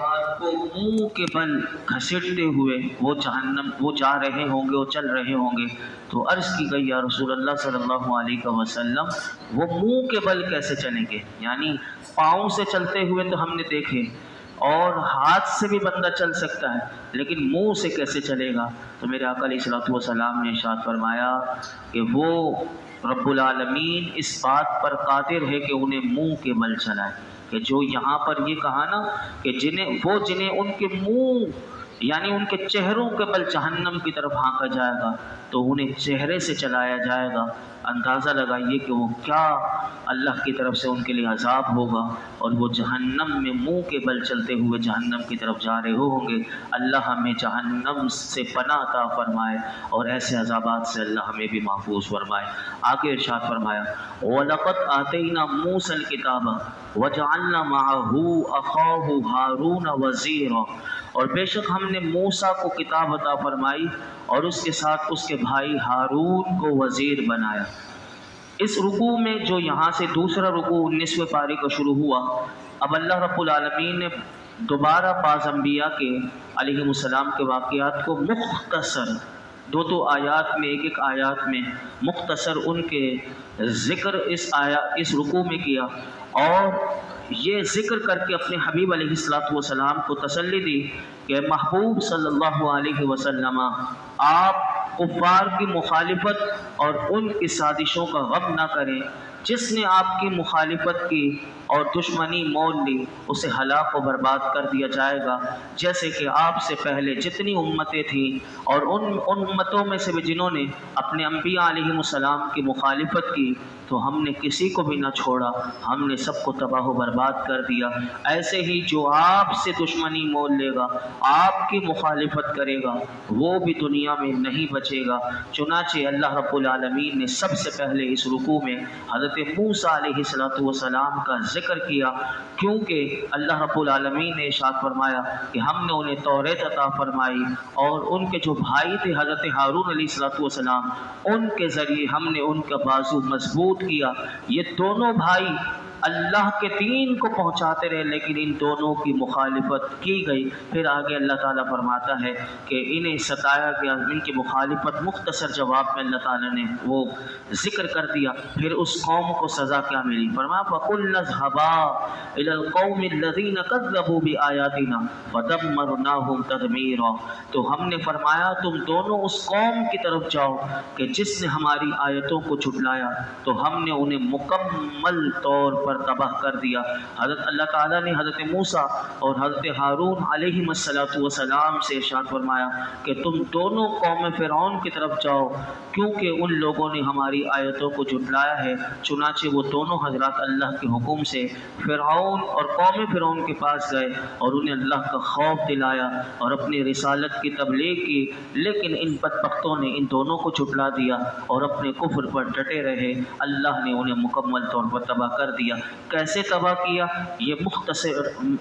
بعد کو منہ کے بل گھسیٹتے ہوئے وہ جا رہے ہوں گے، وہ چل رہے ہوں گے، تو عرض کی گئی یا رسول اللہ صلی اللہ علیہ وسلم وہ منہ کے بل کیسے چلیں گے؟ یعنی پاؤں سے چلتے ہوئے تو ہم نے دیکھے، اور ہاتھ سے بھی بندہ چل سکتا ہے، لیکن منہ سے کیسے چلے گا؟ تو میرے آقا علیہ الصلوۃ والسلام نے ارشاد فرمایا کہ وہ رب العالمین اس بات پر قادر ہے کہ انہیں منہ کے بل چلائے، کہ جو یہاں پر یہ کہا نا کہ جنہیں ان کے منہ یعنی ان کے چہروں کے بل جہنم کی طرف ہانکا جائے گا تو انہیں چہرے سے چلایا جائے گا۔ اندازہ لگائیے کہ وہ کیا اللہ کی طرف سے ان کے لیے عذاب ہوگا، اور وہ جہنم میں منہ کے بل چلتے ہوئے جہنم کی طرف جا رہے ہوں گے۔ اللہ ہمیں جہنم سے پناہ عطا فرمائے، اور ایسے عذابات سے اللہ ہمیں بھی محفوظ فرمائے۔ آگے ارشاد فرمایا وَلَقَدْ آتَيْنَا مُوسَى الْكِتَابَ وَجَعَلْنَا مَعَهُ أَخَاهُ هَارُونَ وَزِيرًا، اور بے شک ہم نے موسیٰ کو کتاب عطا فرمائی اور اس کے ساتھ اس کے بھائی ہارون کو وزیر بنایا۔ اس رکوع میں جو یہاں سے دوسرا رکوع 19ویں پارے کا شروع ہوا، اب اللہ رب العالمین نے دوبارہ بعض انبیاء کے علیہ السلام کے واقعات کو مختصر دو آیات میں ایک آیات میں مختصر ان کے ذکر اس رکوع میں کیا، اور یہ ذکر کر کے اپنے حبیب علیہ السلام کو تسلی دی کہ محبوب صلی اللہ علیہ وسلم آپ کفار کی مخالفت اور ان کی سازشوں کا غم نہ کریں۔ جس نے آپ کی مخالفت کی اور دشمنی مول لی اسے ہلاک و برباد کر دیا جائے گا، جیسے کہ آپ سے پہلے جتنی امتیں تھیں اور ان امتوں میں سے بھی جنہوں نے اپنے انبیاء علیہ السلام کی مخالفت کی تو ہم نے کسی کو بھی نہ چھوڑا، ہم نے سب کو تباہ و برباد کر دیا۔ ایسے ہی جو آپ سے دشمنی مول لے گا، آپ کی مخالفت کرے گا، وہ بھی دنیا میں نہیں بچے گا۔ چنانچہ اللہ رب العالمین نے سب سے پہلے اس رکوع میں حضرت موسیٰ علیہ السلام کا ذکر کیا، کیونکہ اللہ رب العالمین نے ارشاد فرمایا کہ ہم نے انہیں توریت عطا فرمائی، اور ان کے جو بھائی تھے حضرت ہارون علیہ السلام، ان کے ذریعے ہم نے ان کا بازو مضبوط کیا۔ یہ دونوں بھائی اللہ کے دین کو پہنچاتے رہے، لیکن ان دونوں کی مخالفت کی گئی۔ پھر آگے اللہ تعالیٰ فرماتا ہے کہ انہیں ستایا گیا، ان کی مخالفت مختصر جواب میں اللہ تعالیٰ نے وہ ذکر کر دیا۔ پھر اس قوم کو سزا کیا ملی؟ فرمایا فَقُلْنَا اذْهَبَا إِلَى الْقَوْمِ الَّذِينَ كَذَّبُوا بِآيَاتِنَا فَدَمَّرْنَاهُمْ تَدْمِيرًا، تو ہم نے فرمایا تم دونوں اس قوم کی طرف جاؤ کہ جس نے ہماری آیتوں کو جھٹلایا، تو ہم نے انہیں مکمل طور پر تباہ کر دیا۔ حضرت اللہ تعالیٰ نے حضرت موسیٰ اور حضرت ہارون علیہ السلام سے ارشاد فرمایا کہ تم دونوں قوم فرعون کی طرف جاؤ، کیونکہ ان لوگوں نے ہماری آیتوں کو جھٹلایا ہے۔ چنانچہ وہ دونوں حضرات اللہ کے حکم سے فرعون اور قوم فرعون کے پاس گئے اور انہیں اللہ کا خوف دلایا اور اپنی رسالت کی تبلیغ کی، لیکن ان بدبختوں نے ان دونوں کو جھٹلا دیا اور اپنے کفر پر ڈٹے رہے۔ اللہ نے انہیں مکمل طور پر تباہ کر دیا۔ کیسے تباہ کیا یہ مختصر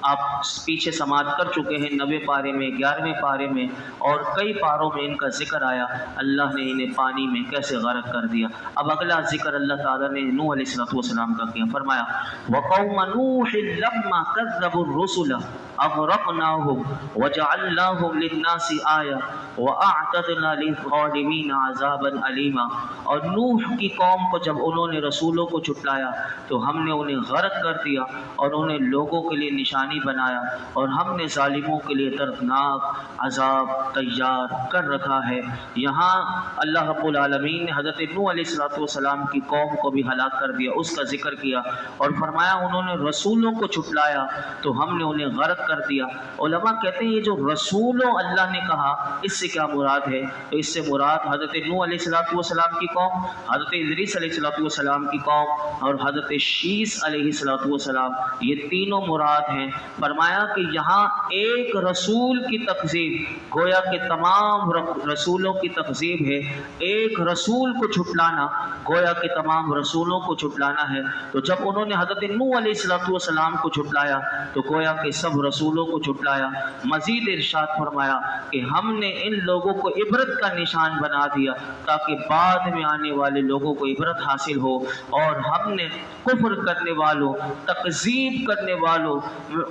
آپ پیچھے سماعت کر چکے ہیں، 90 پارے میں، 11ویں پارے میں اور کئی پاروں میں ان کا ذکر آیا۔ اللہ نے انہیں پانی میں کیسے غرق کر دیا۔ اب اگلا ذکر اللہ تعالیٰ نے نوح علیہ السلام کا کیا، فرمایا وَقَوْمَ نُوحٍ لَمَّا كَذَّبُوا الرُّسُلَ أَغْرَقْنَاهُمْ وَجَعَلْنَاهُمْ لِلنَّاسِ آيَةً وَأَعْتَدْنَا لِلظَّالِمِينَ عَذَابًا أَلِيمًا، اور نوح کی قوم کو جب انہوں نے رسولوں کو جھٹلایا تو ہم نے انہیں غرق کر دیا اور انہیں لوگوں کے لیے نشانی بنایا، اور ہم نے ظالموں کے لیے دردناک عذاب تیار کر رکھا ہے۔ یہاں اللہ رب العالمین نے حضرت نوح علیہ السلام کی قوم کو بھی ہلاک کر دیا، اس کا ذکر کیا اور فرمایا انہوں نے رسولوں کو جھٹلایا تو ہم نے انہیں غرق کر دیا۔ علماء کہتے ہیں یہ جو رسولوں اللہ نے کہا اس سے کیا مراد ہے؟ تو اس سے مراد حضرت نوح علیہ السلام کی قوم، حضرت ادریس علیہ السلام کی قوم اور حضرت شیس علیہ السلام، یہ تینوں مراد ہیں۔ فرمایا کہ یہاں ایک رسول کی تکذیب گویا کہ تمام رسولوں کی تکذیب ہے، ایک رسول کو جھٹلانا گویا کہ تمام رسولوں کو جھٹلانا ہے۔ تو جب انہوں نے حضرت نوح علیہ السلام کو جھٹلایا تو گویا کہ سب رسولوں کو جھٹلایا۔ مزید ارشاد فرمایا کہ ہم نے ان لوگوں کو عبرت کا نشان بنا دیا تاکہ بعد میں آنے والے لوگوں کو عبرت حاصل ہو، اور ہم نے کفر کرنے کرنے والوں، تکذیب کرنے والوں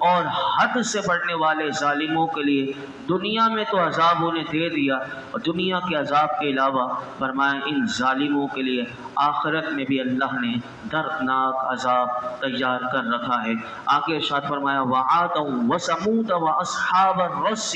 اور حد سے بڑھنے والے ظالموں کے لیے دنیا میں تو عذاب انہیں دے دیا، اور دنیا کے عذاب کے علاوہ فرمایا ان ظالموں کے لیے آخرت میں بھی اللہ نے دردناک عذاب تیار کر رکھا ہے۔ آگے ارشاد فرمایا وعادا وثمود واصحاب الرس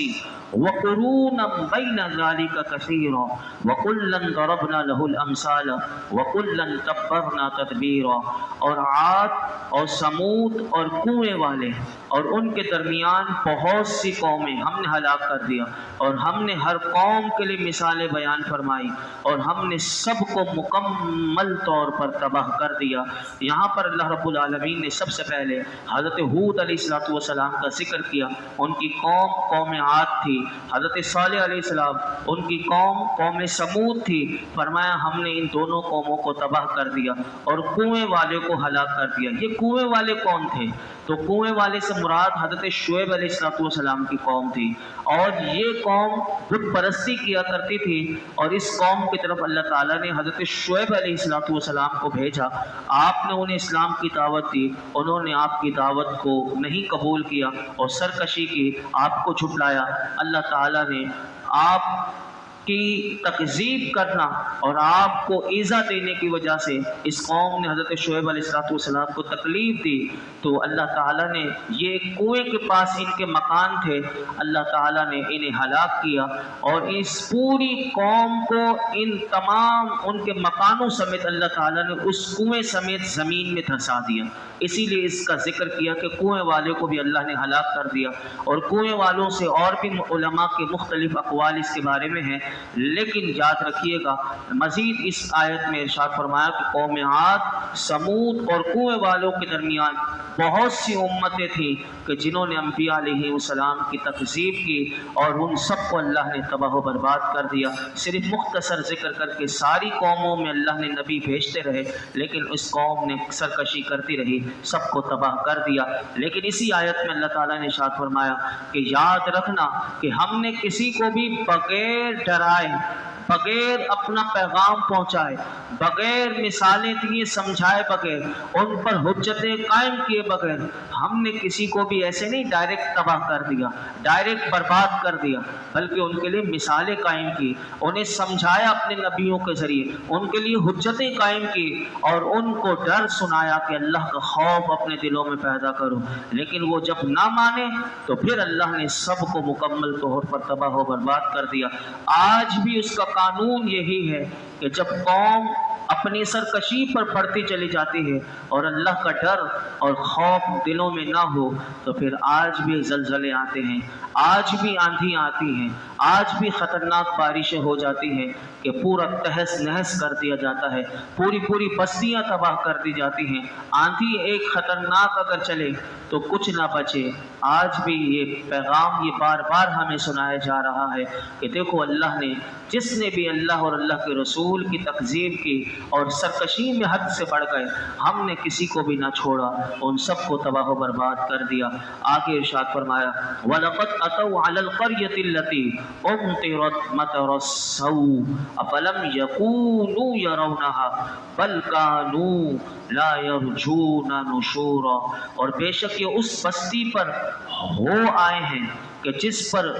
وقرونا بین ذلک کثیرا وکلا ضربنا له الامثال وکلا تبرنا تدبیرا، اور عاد اور سمود اور کنویں والے اور ان کے درمیان بہت سی قومیں ہم نے ہلاک کر دیا، اور ہم نے ہر قوم کے لیے مثالیں بیان فرمائی، اور ہم نے سب کو مکمل طور پر تباہ کر دیا۔ یہاں پر اللہ رب العالمین نے سب سے پہلے حضرت ہود علیہ السلام کا ذکر کیا، ان کی قوم عاد تھی۔ حضرت صالح علیہ السلام ان کی قوم سمود تھی، فرمایا ہم نے ان دونوں قوموں کو تباہ کر دیا اور کنویں والے کو ہلاک کر دیا۔ یہ کنویں والے کون تھے؟ تو کنویں والے سے مراد حضرت شعیب علیہ السلام کی قوم تھی، اور یہ قوم بت پرستی کیا کرتی تھی، اور اس قوم کی طرف اللہ تعالیٰ نے حضرت شعیب علیہ السلام کو بھیجا۔ آپ نے انہیں اسلام کی دعوت دی، انہوں نے آپ کی دعوت کو نہیں قبول کیا اور سرکشی کی، آپ کو جھٹلایا۔ اللہ تعالیٰ نے آپ کی تکذیب کرنا اور آپ کو ایذا دینے کی وجہ سے اس قوم نے حضرت شعیب علیہ السلام کو تکلیف دی، تو اللہ تعالیٰ نے یہ کنویں کے پاس ان کے مکان تھے، اللہ تعالیٰ نے انہیں ہلاک کیا، اور اس پوری قوم کو ان تمام ان کے مکانوں سمیت اللہ تعالیٰ نے اس کنویں سمیت زمین میں دھسا دیا۔ اسی لیے اس کا ذکر کیا کہ کنویں والے کو بھی اللہ نے ہلاک کر دیا، اور کنویں والوں سے اور بھی علماء کے مختلف اقوال اس کے بارے میں ہیں، لیکن یاد رکھیے گا مزید اس آیت میں ارشاد فرمایا کہ قوم عاد، سمود اور کنویں والوں کے درمیان بہت سی امتیں تھیں کہ جنہوں نے انبیاء علیہ السلام کی تکذیب کی، اور ان سب کو اللہ نے تباہ و برباد کر دیا۔ صرف مختصر ذکر کر کے ساری قوموں میں اللہ نے نبی بھیجتے رہے، لیکن اس قوم نے سرکشی کرتی رہی، سب کو تباہ کر دیا۔ لیکن اسی آیت میں اللہ تعالیٰ نے ارشاد فرمایا کہ یاد رکھنا کہ ہم نے کسی کو بھی بغیر ڈرائے، بغیر اپنا پیغام پہنچائے، بغیر مثالیں دیے سمجھائے بغیر، ان پر حجتیں قائم کیے بغیر، ہم نے کسی کو بھی ایسے نہیں ڈائریکٹ تباہ کر دیا، ڈائریکٹ برباد کر دیا، بلکہ ان کے لیے مثالیں قائم کی، انہیں سمجھایا اپنے نبیوں کے ذریعے، ان کے لیے حجتیں قائم کی، اور ان کو ڈر سنایا کہ اللہ کا خوف اپنے دلوں میں پیدا کرو۔ لیکن وہ جب نہ مانے تو پھر اللہ نے سب کو مکمل طور پر تباہ و برباد کر دیا۔ آج بھی اس کا قانون یہی ہے کہ جب قوم اپنی سرکشی پر بڑھتی چلی جاتی ہے اور اللہ کا ڈر اور خوف دلوں میں نہ ہو، تو پھر آج بھی زلزلے آتے ہیں، آج بھی آندھی آتی ہیں، آج بھی خطرناک بارشیں ہو جاتی ہیں کہ پورا تہس نہس کر دیا جاتا ہے، پوری بستیاں تباہ کر دی جاتی ہیں۔ آندھی ایک خطرناک اگر چلے تو کچھ نہ بچے۔ آج بھی یہ پیغام یہ بار بار ہمیں سنایا جا رہا ہے کہ دیکھو اللہ نے، جس نے بھی اللہ اور اللہ کے رسول کی تکذیب کی اور سرکشی میں حد سے بڑھ گئے، ہم نے کسی کو بھی نہ چھوڑا، ان سب کو تباہ و برباد کر دیا۔ آگے ارشاد فرمایا وَلَقَدْ أَتَوْا عَلَى الْقَرْيَةِ الَّتِي أُمْطِرَتْ مَطَرَ السَّوْءِ أَفَلَمْ يَكُونُوا يَرَوْنَهَا بَلْ كَانُوا لَا يَرْجُونَ نُشُورًا، اور بے شک یہ اس بستی پر ہو آئے ہیں کہ جس پر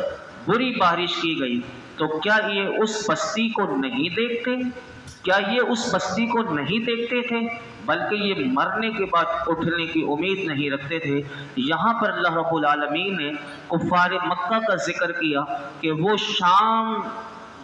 بری بارش کی گئی، تو کیا یہ اس بستی کو نہیں دیکھتے؟ کیا یہ اس بستی کو نہیں دیکھتے تھے؟ بلکہ یہ مرنے کے بعد اٹھنے کی امید نہیں رکھتے تھے۔ یہاں پر اللہ رب العالمین نے کفار مکہ کا ذکر کیا کہ وہ شام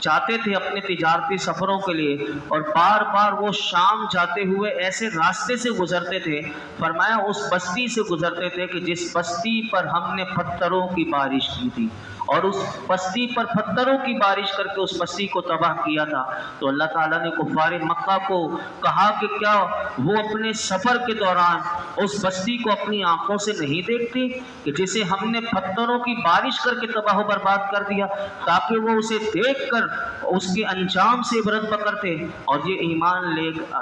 جاتے تھے اپنے تجارتی سفروں کے لیے، اور بار بار وہ شام جاتے ہوئے ایسے راستے سے گزرتے تھے، فرمایا اس بستی سے گزرتے تھے کہ جس بستی پر ہم نے پتھروں کی بارش کی تھی، اور اس بستی پر پتھروں کی بارش کر کے اس بستی کو تباہ کیا تھا۔ تو اللہ تعالیٰ نے کفار مکہ کو کہا کہ کیا وہ اپنے سفر کے دوران اس بستی کو اپنی آنکھوں سے نہیں دیکھتے کہ جسے ہم نے پتھروں کی بارش کر کے تباہ و برباد کر دیا، تاکہ وہ اسے دیکھ کر اس کے انجام سے عبرت پکڑتے اور یہ ایمان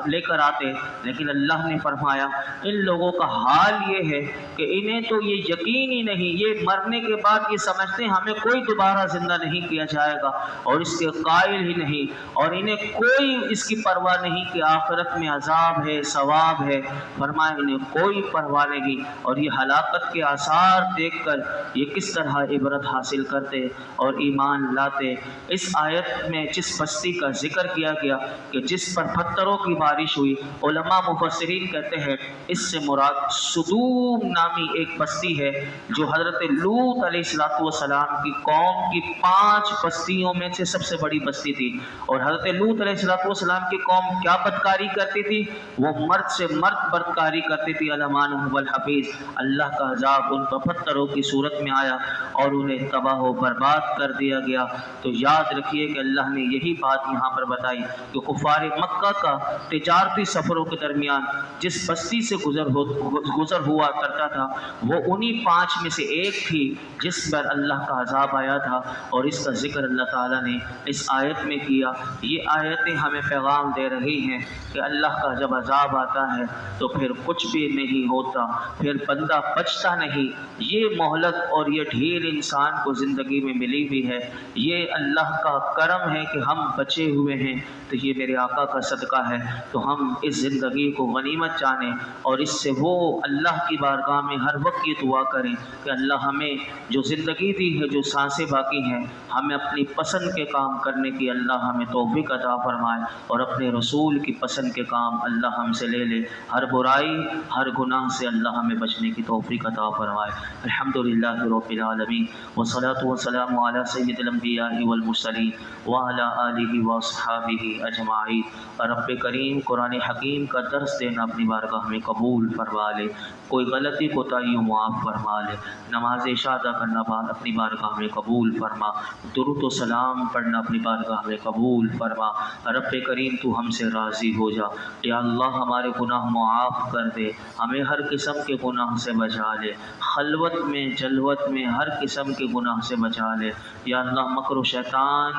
لے کر آتے، لیکن اللہ نے فرمایا ان لوگوں کا حال یہ ہے کہ انہیں تو یہ یقین ہی نہیں، یہ مرنے کے بعد یہ سمجھتے ہیں ہمیں کوئی دوبارہ زندہ نہیں کیا جائے گا اور اس کے قائل ہی نہیں، اور انہیں کوئی اس کی پرواہ نہیں کہ آخرت میں عذاب ہے ثواب ہے۔ فرمایا انہیں کوئی پرواہ نہیں، اور یہ ہلاکت کے آثار دیکھ کر یہ کس طرح عبرت حاصل کرتے اور ایمان لاتے۔ اس آیت میں جس بستی کا ذکر کیا گیا کہ جس پر پتھروں کی بارش ہوئی، علماء مفسرین کہتے ہیں اس سے مراد سدوم نامی ایک بستی ہے جو حضرت لوط علیہ السلام کی قوم کی 5 بستیوں میں سے سب سے بڑی بستی تھی۔ اور حضرت لوط علیہ السلام کی قوم کیا بدکاری کرتی تھی؟ وہ مرد سے مرد بدکاری کرتی تھی۔ علمانہ والحفیظ، اللہ کا عذاب ان پر پتھروں کی صورت میں آیا اور انہیں تباہ و برباد کر دیا گیا۔ تو یاد رکھیے کہ اللہ نے یہی بات یہاں پر بتائی کہ کفار مکہ کا تجارتی سفروں کے درمیان جس بستی سے گزر ہوا کرتا تھا وہ انہی 5 میں سے ایک تھی جس پر اللہ کا عذاب آیا تھا، اور اس کا ذکر اللہ تعالیٰ نے اس آیت میں کیا۔ یہ آیتیں ہمیں پیغام دے رہی ہیں کہ اللہ کا جب عذاب آتا ہے تو پھر کچھ بھی نہیں ہوتا، پھر بندہ بچتا نہیں۔ یہ مہلت اور یہ ڈھیر انسان کو زندگی میں ملی ہوئی ہے، یہ اللہ کا کرم ہے کہ ہم بچے ہوئے ہیں، تو یہ میرے آقا کا صدقہ ہے۔ تو ہم اس زندگی کو غنیمت جانیں اور اس سے وہ اللہ کی بارگاہ میں ہر وقت یہ دعا کریں کہ اللہ ہمیں جو زندگی دی ہے، جو سانسیں باقی ہیں، ہمیں اپنی پسند کے کام کرنے کی اللہ ہمیں توفیق عطا فرمائے، اور اپنے رسول کی پسند کے کام اللہ ہم سے لے لے، ہر برائی ہر گناہ سے اللہ ہمیں بچنے کی توفیق عطا فرمائے۔ الحمدللہ رب العالمین، والصلاۃ والسلام علی سید الانبیاء والمرسلین وعلی آلہ واصحابہ اجمعین۔ رب کریم قرآن حکیم کا درس دینا اپنی بارگاہ میں قبول فرما لے، کوئی غلطی کوتاہی معاف فرما لے، نماز عشاء ادا کرنا اپنی بارگاہ میں قبول فرما، درود و سلام پڑھنا اپنی بارگاہ میں قبول فرما۔ رب کریم تو ہم سے راضی ہو جا، یا اللہ ہمارے گناہ معاف کر دے، ہمیں ہر قسم کے گناہ سے بچا لے، خلوت میں جلوت میں ہر قسم کے گناہ سے بچا لے، یا اللہ مکر و شیطان،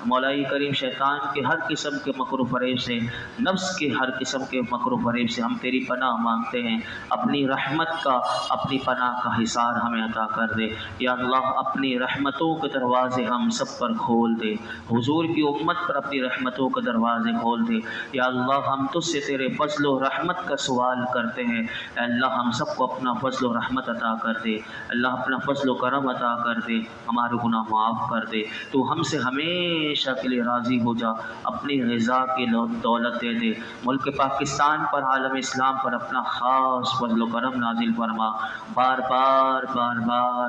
مولائی کریم شیطان کے ہر قسم کے مکر و فریب سے، نفس کے ہر قسم کے مکر و فریب سے ہم تیری پناہ مانگتے ہیں۔ اپنی رحمت کا، اپنی پناہ کا حصار ہمیں عطا کر دے، یا اللہ اپنی رحمتوں کے دروازے ہم سب پر کھول دے، حضور کی امت پر اپنی رحمتوں کے دروازے کھول دے، یا اللہ ہم تجھ سے تیرے فضل و رحمت کا سوال کرتے ہیں، اے اللہ ہم سب کو اپنا فضل و رحمت عطا کر دے، اللہ اپنا فضل و کرم عطا کر دے، ہمارے گناہ معاف کر دے، تو ہم سے ہمیشہ کے لیے راضی ہو جا، اپنی رضا کی دولت دے دے، ملک پاکستان پر، عالم اسلام پر اپنا خاص فضل و کرم نازل فرما، بار بار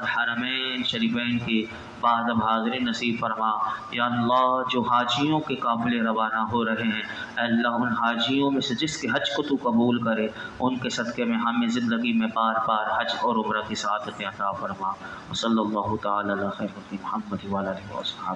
حرمین شریفین کی بعد اب حاضری نصیب فرما، یا اللہ جو حاجیوں کے قافلے روانہ ہو رہے ہیں، اے اللہ ان حاجیوں میں سے جس کے حج کو تو قبول کرے، ان کے صدقے میں ہمیں زندگی میں بار بار حج اور عمرہ کی سعادت عطا فرما۔ صلی اللہ تعالی علی خیر محمد وعلی آلہ وصحبہ۔